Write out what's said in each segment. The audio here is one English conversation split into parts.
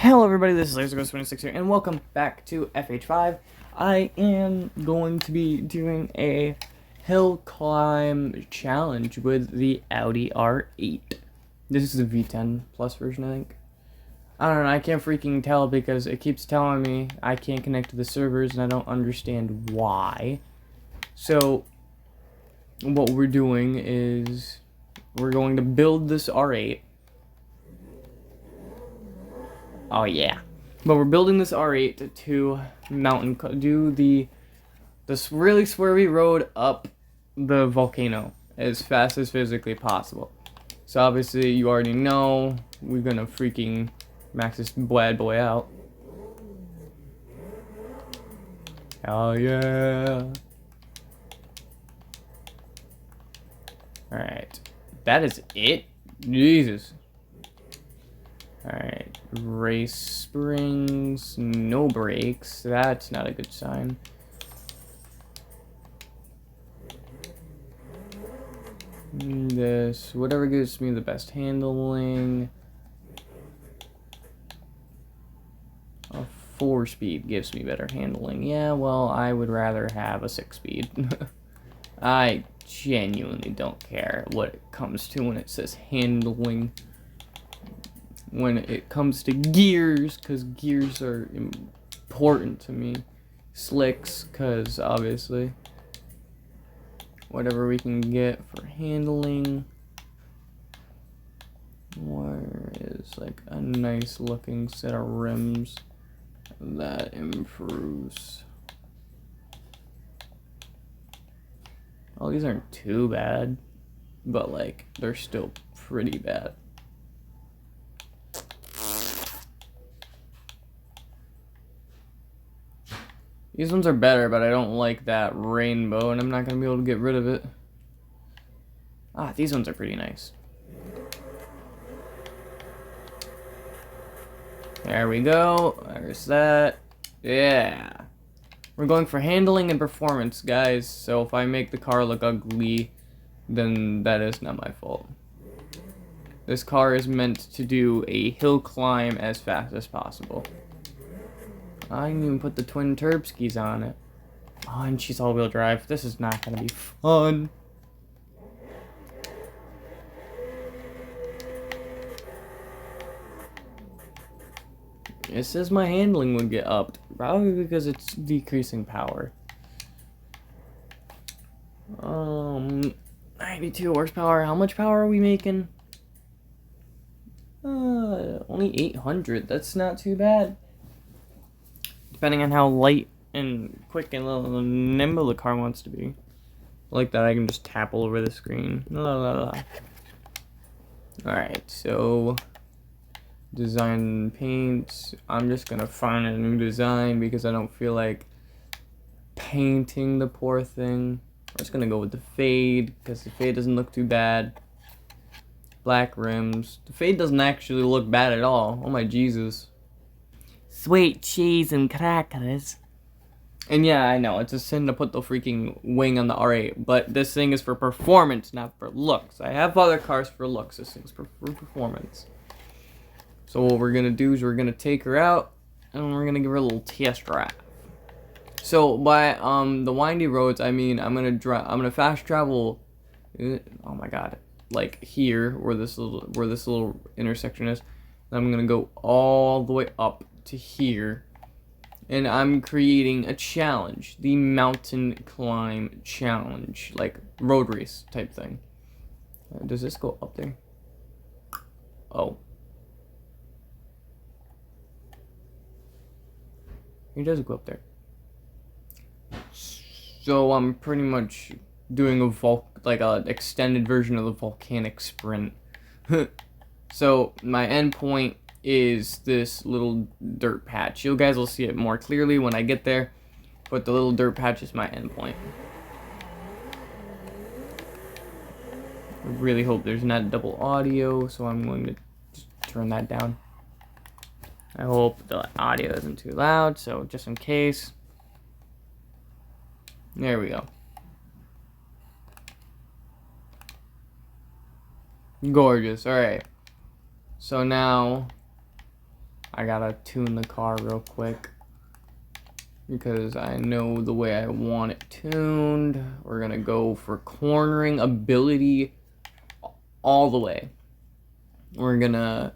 Hello everybody, this is LaserGhost26 here, and welcome back to FH5. I am going to be doing a hill climb challenge with the Audi R8. This is the V10 Plus version, I think. I don't know, I can't freaking tell because it keeps telling me I can't connect to the servers, and I don't understand why. So, what we're doing is we're going to build this R8. Oh yeah, but we're building this R8 to do this really swervy road up the volcano as fast as physically possible. So obviously you already know we're gonna freaking max this bad boy out. Oh yeah! All right, that is it. Jesus. Alright, race springs, no brakes, that's not a good sign. This, whatever gives me the best handling. A 4-speed gives me better handling. Yeah, well, I would rather have a 6-speed. I genuinely don't care what it comes to when it says handling. When it comes to gears, because gears are important to me. Slicks, because obviously whatever we can get for handling. Where is like a nice looking set of rims that improves. Oh, these aren't too bad, but like they're still pretty bad. These ones are better, but I don't like that rainbow, and I'm not going to be able to get rid of it. Ah, these ones are pretty nice. There we go. There's that. Yeah. We're going for handling and performance, guys. So if I make the car look ugly, then that is not my fault. This car is meant to do a hill climb as fast as possible. I didn't even put the twin turb skis on it. Oh, and she's all-wheel drive. This is not gonna be fun. It says my handling would get upped. Probably because it's decreasing power. 92 horsepower. How much power are we making? Only 800. That's not too bad. Depending on how light and quick and little nimble the car wants to be. Like that, I can just tap all over the screen. La, la, la. Alright, so design paints. I'm just gonna find a new design because I don't feel like painting the poor thing. I'm just gonna go with the fade because the fade doesn't look too bad. Black rims. The fade doesn't actually look bad at all. Oh my Jesus. Sweet cheese and crackers. And yeah, I know, it's a sin to put the freaking wing on the R8, but this thing is for performance, not for looks. I have other cars for looks, this thing's for performance. So what we're gonna do is we're gonna take her out, and we're gonna give her a little test drive. So by the windy roads, I mean I'm gonna fast travel. Oh my god, like here where this little intersection is. And I'm gonna go all the way up to here, and I'm creating a challenge, the mountain climb challenge, like road race type thing. Does this go up there? Oh, it does go up there. So I'm pretty much doing a extended version of the volcanic sprint. So my end point is this little dirt patch. You guys will see it more clearly when I get there, but the little dirt patch is my end point. I really hope there's not double audio, so I'm going to just turn that down. I hope the audio isn't too loud, so just in case. There we go. Gorgeous. Alright. So now I gotta tune the car real quick because I know the way I want it tuned. We're gonna go for cornering ability all the way. We're gonna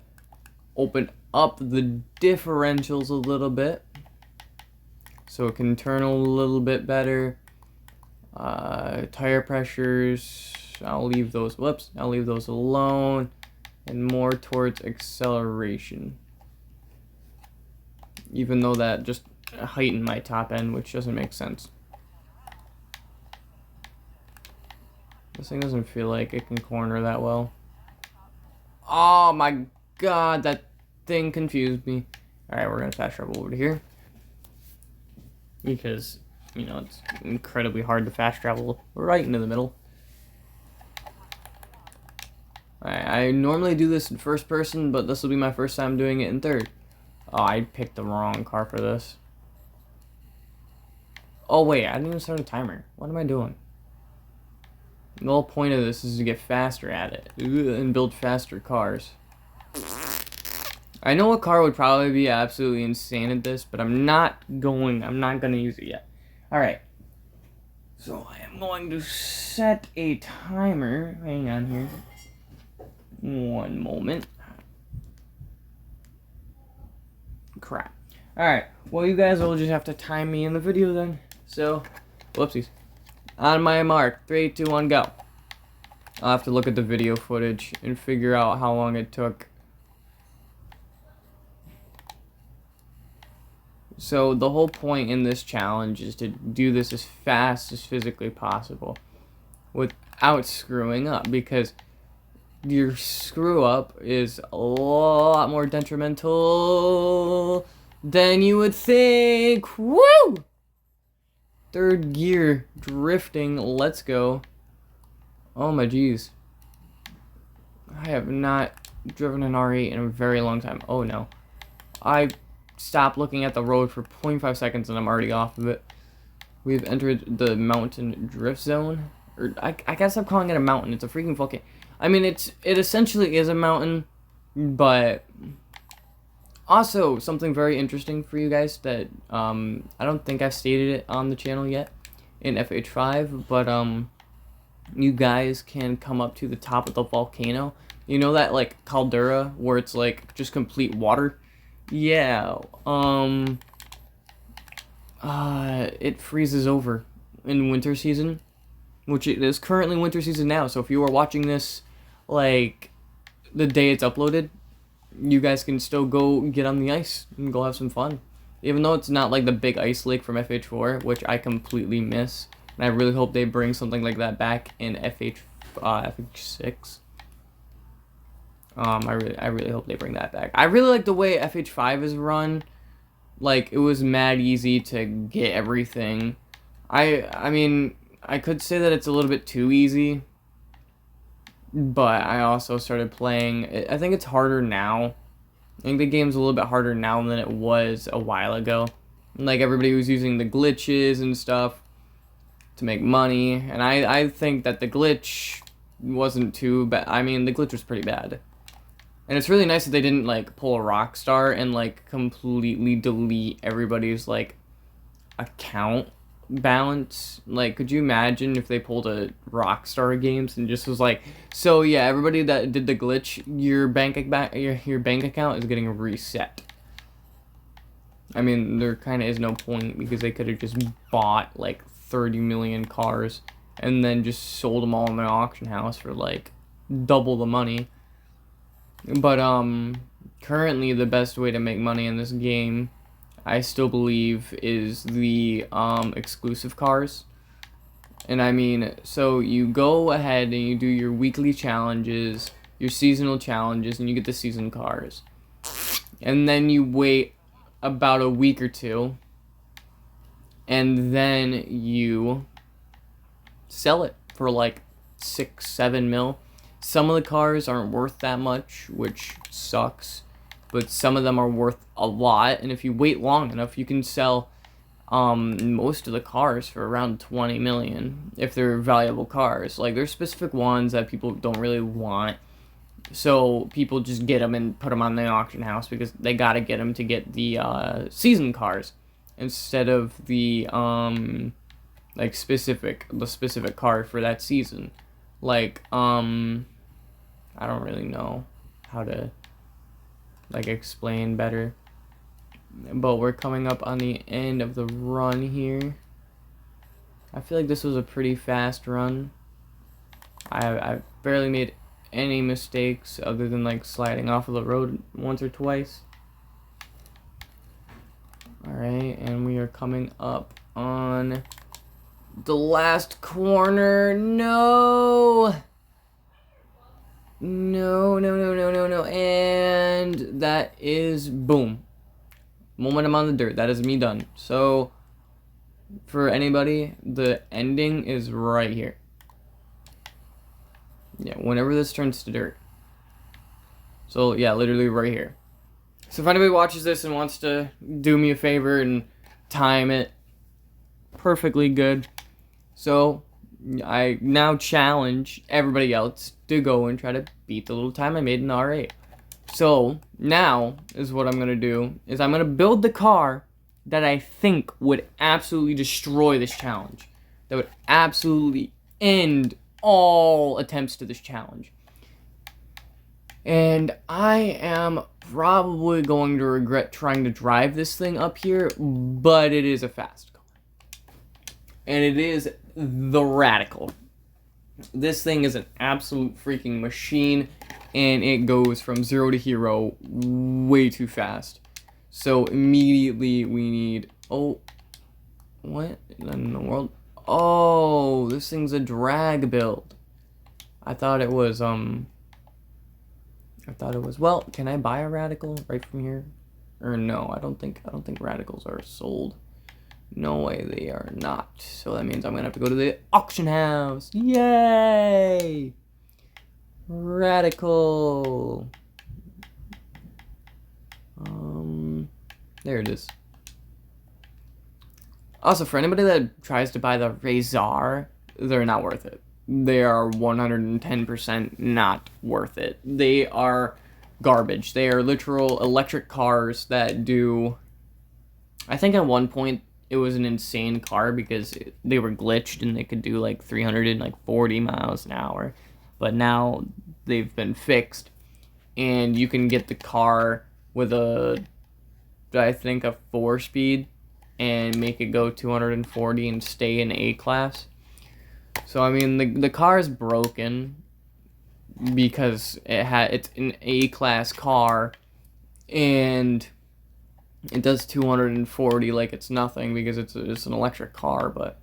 open up the differentials a little bit so it can turn a little bit better. Tire pressures, I'll leave those alone, and more towards acceleration, even though that just heightened my top end, which doesn't make sense. This thing doesn't feel like it can corner that well. Oh my god, that thing confused me. Alright, we're gonna fast travel over to here because, you know, it's incredibly hard to fast travel right into the middle. Alright, I normally do this in first person, but this will be my first time doing it in third. Oh, I picked the wrong car for this. Oh wait, I didn't even start a timer. What am I doing? The whole point of this is to get faster at it and build faster cars. I know a car would probably be absolutely insane at this, but I'm not gonna use it yet. Alright. So I am going to set a timer. Hang on here. One moment. Crap. Alright. Well, you guys will just have to time me in the video then. So, whoopsies. On my mark. 3, 2, 1, go. I'll have to look at the video footage and figure out how long it took. So the whole point in this challenge is to do this as fast as physically possible without screwing up, because your screw up is a lot more detrimental than you would think. Woo! Third gear drifting, let's go. Oh my geez. I have not driven an R8 in a very long time. Oh no. I stopped looking at the road for 0.5 seconds and I'm already off of it. We've entered the mountain drift zone. Or I guess I'm calling it a mountain. It's a freaking volcano. I mean, it essentially is a mountain, but also something very interesting for you guys that I don't think I've stated it on the channel yet in FH5, but you guys can come up to the top of the volcano. You know that like caldera where it's like just complete water? Yeah, it freezes over in winter season, which it is currently winter season now. So if you are watching this, like, the day it's uploaded, you guys can still go get on the ice and go have some fun. Even though it's not like the big ice lake from FH4, which I completely miss. And I really hope they bring something like that back in FH6. I really hope they bring that back. I really like the way FH5 is run. Like, it was mad easy to get everything. I mean, I could say that it's a little bit too easy, but I also started playing. I think it's harder now. I think the game's a little bit harder now than it was a while ago. Like, everybody was using the glitches and stuff to make money, and I think that the glitch wasn't too bad. I mean, the glitch was pretty bad. And it's really nice that they didn't, like, pull a Rockstar and, like, completely delete everybody's, like, account balance. Like, could you imagine if they pulled a Rockstar Games and just was like, so, yeah, everybody that did the glitch, your bank account is getting reset. I mean, there kind of is no point, because they could have just bought, like, 30 million cars and then just sold them all in their auction house for, like, double the money. But currently the best way to make money in this game, I still believe, is the exclusive cars. And I mean, so you go ahead and you do your weekly challenges, your seasonal challenges, and you get the season cars. And then you wait about a week or two, and then you sell it for like 6-7 mil. Some of the cars aren't worth that much, which sucks, but some of them are worth a lot, and if you wait long enough, you can sell most of the cars for around 20 million if they're valuable cars. Like, there's specific ones that people don't really want, So people just get them and put them on the auction house because they gotta get them to get the season cars instead of the like specific car for that season. Like I don't really know how to like explain better, but we're coming up on the end of the run here. I feel like this was a pretty fast run. I barely made any mistakes other than like sliding off of the road once or twice. Alright, and we are coming up on the last corner. No! No, no, no, no, no, no. And that is boom. Moment I'm on the dirt. That is me done. So, for anybody, the ending is right here. Yeah, whenever this turns to dirt. So, yeah, literally right here. So, if anybody watches this and wants to do me a favor and time it perfectly good. So, I now challenge everybody else to go and try to beat the little time I made in R8. So, now is what I'm going to do, is I'm going to build the car that I think would absolutely destroy this challenge. That would absolutely end all attempts to this challenge. And I am probably going to regret trying to drive this thing up here, but it is a fast car. And it is the Radical. This thing is an absolute freaking machine, and it goes from 0 to hero way too fast. So immediately we need... Oh, what in the world? Oh, this thing's a drag build. I thought it was, well, can I buy a Radical right from here? Or no, I don't think Radicals are sold. No way they are not. So that means I'm gonna have to go to the auction house. Yay! Radical. There it is. Also, for anybody that tries to buy the Razor, they're not worth it. They are 110% not worth it. They are garbage. They are literal electric cars that do... I think at one point it was an insane car because they were glitched and they could do like 340 miles an hour. But now they've been fixed and you can get the car with I think a 4-speed and make it go 240 and stay in A class. So I mean the car is broken because it's an A class car and it does 240 like it's nothing because it's an electric car. But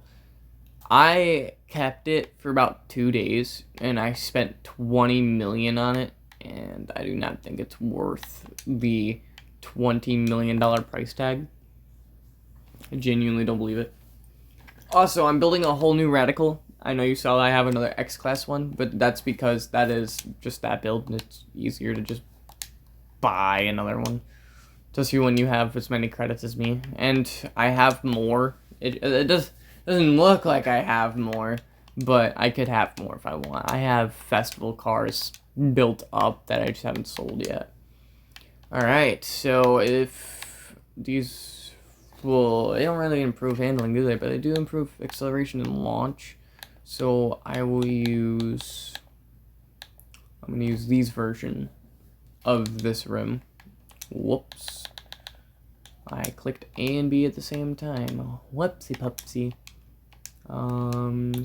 I kept it for about 2 days and I spent 20 million on it, and I do not think it's worth the $20 million price tag. I genuinely don't believe it. Also, I'm building a whole new Radical. I know you saw I have another X-Class one, but that's because that is just that build, and it's easier to just buy another one. Especially when you have as many credits as me. And I have more. It doesn't look like I have more, but I could have more if I want. I have festival cars built up that I just haven't sold yet. Alright, so if these... Well, they don't really improve handling, do they? But they do improve acceleration and launch. So I will use... I'm going to use these version of this rim. Whoops. I clicked A and B at the same time. Whoopsie pupsie.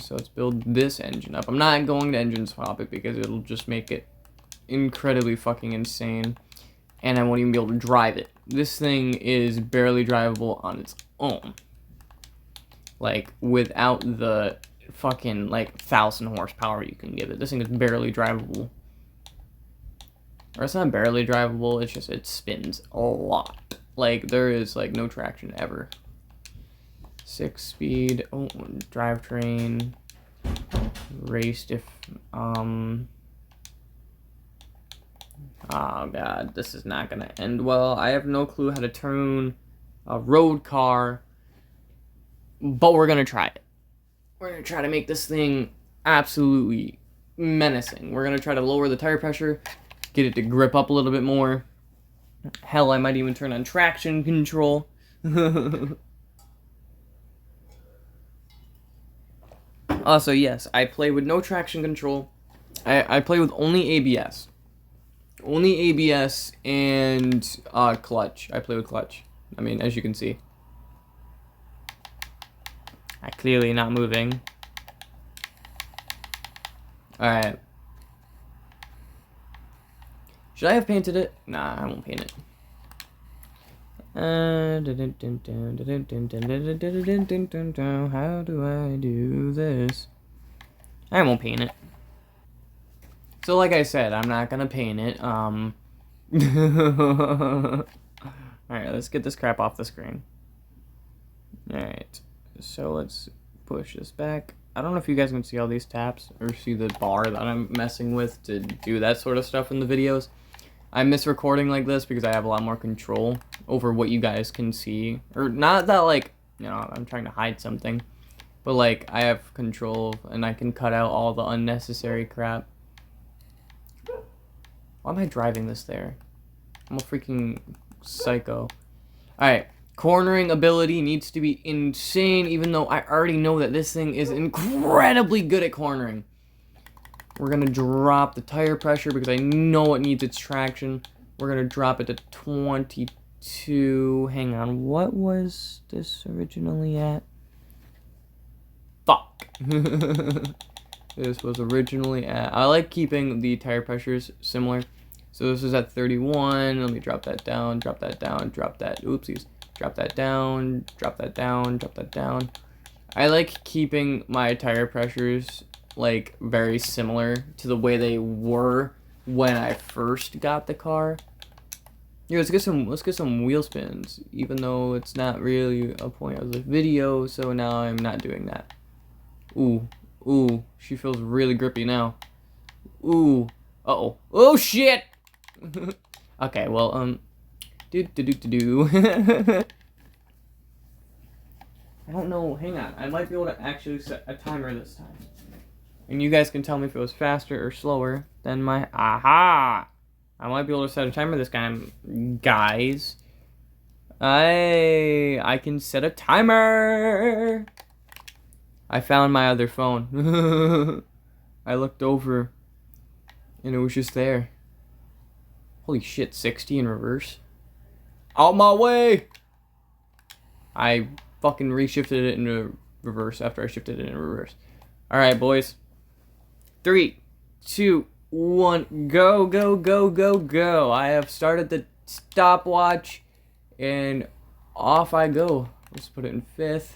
So let's build this engine up. I'm not going to engine swap it because it'll just make it incredibly fucking insane. And I won't even be able to drive it. This thing is barely drivable on its own. Like, without the fucking, like, 1,000 horsepower you can give it. This thing is barely drivable. Or it's not barely drivable, it's just, it spins a lot. Like, there is, like, no traction ever. 6-speed, oh, drivetrain, race oh god, this is not gonna end well. I have no clue how to turn a road car, but we're gonna try it. We're gonna try to make this thing absolutely menacing. We're gonna try to lower the tire pressure get it to grip up a little bit more. Hell, I might even turn on traction control. Also, yes, I play with no traction control. I play with only ABS. Only ABS and clutch. I play with clutch. I mean, as you can see. I clearly not moving. Alright. Should I have painted it? Nah, I won't paint it. How do I do this? I won't paint it. So like I said, I'm not gonna paint it. Alright, let's get this crap off the screen. Alright, so let's push this back. I don't know if you guys can see all these taps or see the bar that I'm messing with to do that sort of stuff in the videos. I miss recording like this because I have a lot more control over what you guys can see. Or not that, like, you know, I'm trying to hide something. But, like, I have control and I can cut out all the unnecessary crap. Why am I driving this there? I'm a freaking psycho. Alright, cornering ability needs to be insane, even though I already know that this thing is incredibly good at cornering. We're going to drop the tire pressure because I know it needs its traction. We're going to drop it to 22. Hang on, what was this originally at? Fuck. This was originally at... I like keeping the tire pressures similar. So this is at 31. Let me drop that down, drop that down, drop that... Oopsies. Drop that down, drop that down, drop that down. I like keeping my tire pressures like very similar to the way they were when I first got the car. Yeah, let's get some wheel spins, even though it's not really a point of the video, so now I'm not doing that. Ooh, ooh, she feels really grippy now. Ooh, uh-oh. Oh shit! Okay, well, I don't know, hang on, I might be able to actually set a timer this time. And you guys can tell me if it was faster or slower than my... Aha! I might be able to set a timer this time, guys. I can set a timer! I found my other phone. I looked over, and it was just there. Holy shit, 60 in reverse. Out my way! I fucking reshifted it into reverse after I shifted it into reverse. Alright, boys. 3, 2, 1, go, go, go, go, go. I have started the stopwatch, and off I go. Let's put it in 5th.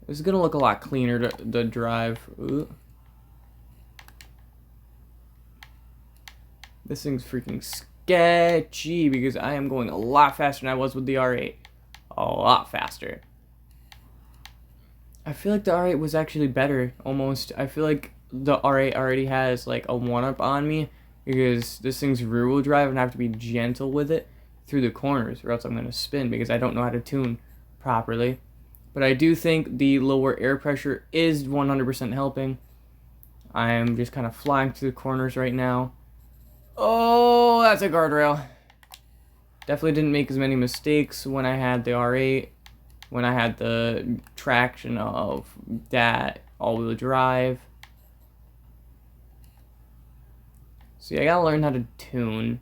This is gonna look a lot cleaner to drive. Ooh. This thing's freaking sketchy because I am going a lot faster than I was with the R8. A lot faster. I feel like the R8 was actually better, almost. I feel like the R8 already has like a one-up on me because this thing's rear-wheel drive and I have to be gentle with it through the corners or else I'm going to spin because I don't know how to tune properly. But I do think the lower air pressure is 100% helping. I am just kind of flying through the corners right now. Oh, that's a guardrail. Definitely didn't make as many mistakes when I had the R8. When I had the traction of that all-wheel drive. See, I gotta learn how to tune,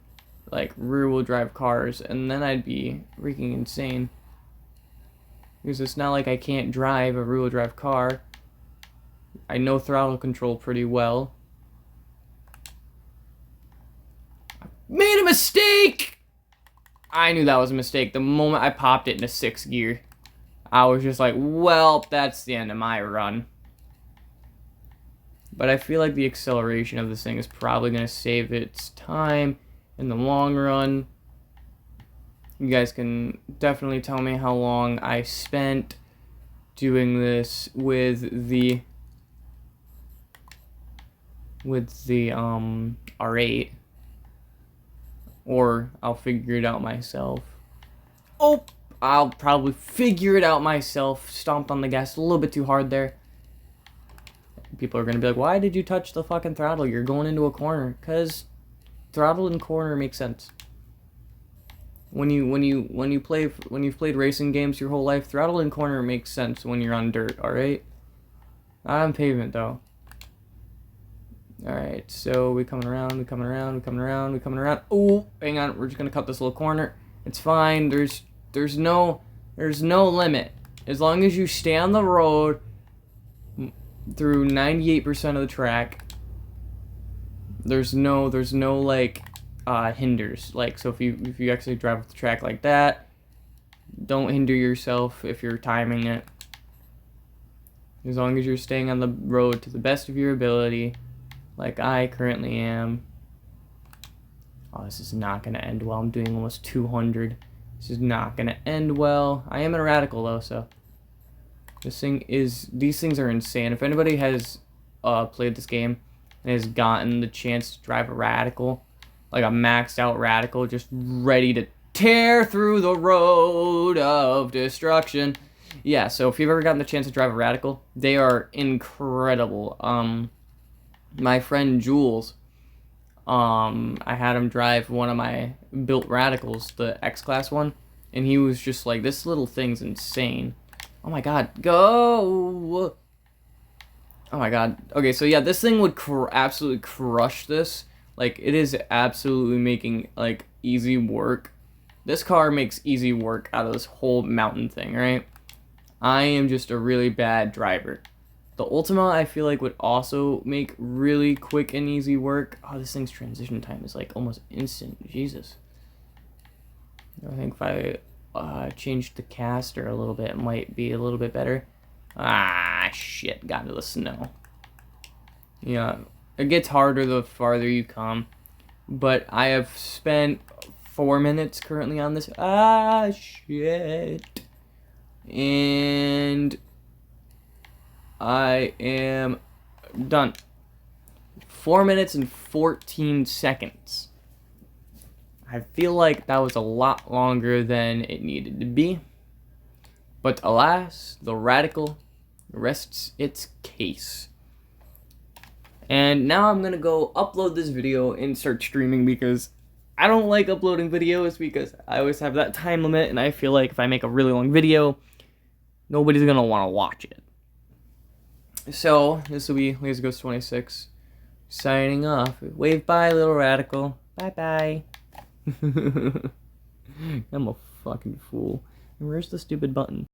like, rear-wheel drive cars, and then I'd be freaking insane. Because it's not like I can't drive a rear-wheel drive car. I know throttle control pretty well. I made a mistake! I knew that was a mistake the moment I popped it into 6th gear. I was just like, well, that's the end of my run. But I feel like the acceleration of this thing is probably going to save its time in the long run. You guys can definitely tell me how long I spent doing this with the R8. Or I'll figure it out myself. Oh! I'll probably figure it out myself. Stomped on the gas a little bit too hard there. People are gonna be like, why did you touch the fucking throttle? You're going into a corner. Cause throttle and corner makes sense. When you've played racing games your whole life, throttle and corner makes sense when you're on dirt, alright? Not on pavement though. Alright, so we coming around. Oh, hang on, we're just gonna cut this little corner. It's fine, there's no limit. As long as you stay on the road through 98% of the track, there's no like hinders. Like, so if you actually drive off the track like that, don't hinder yourself if you're timing it. As long as you're staying on the road to the best of your ability, like I currently am. Oh, this is not gonna end well. I'm doing almost 200. This is not gonna end well. I am a radical though, so these things are insane. If anybody has played this game and has gotten the chance to drive a radical, like a maxed out radical, just ready to tear through the road of destruction. Yeah, so if you've ever gotten the chance to drive a radical, they are incredible. My friend Jules, I had him drive one of my built radicals, the X-Class one, and he was just like, this little thing's insane. Oh my god, go! Oh my god. Okay, so yeah, this thing would absolutely crush this. Like, it is absolutely making, like, easy work. This car makes easy work out of this whole mountain thing, right? I am just a really bad driver. The Ultima, I feel like, would also make really quick and easy work. Oh, this thing's transition time is, like, almost instant. Jesus. I think if I changed the caster a little bit, it might be a little bit better. Ah, shit. Got into the snow. Yeah, it gets harder the farther you come. But I have spent 4 minutes currently on this. Ah, shit. And I am done. 4 minutes and 14 seconds. I feel like that was a lot longer than it needed to be. But alas, the radical rests its case. And now I'm gonna go upload this video and start streaming, because I don't like uploading videos because I always have that time limit, and I feel like if I make a really long video, nobody's gonna want to watch it. So this will be Laser Ghost 26 signing off. Wave bye, little radical. Bye bye. I'm a fucking fool. Where's the stupid button?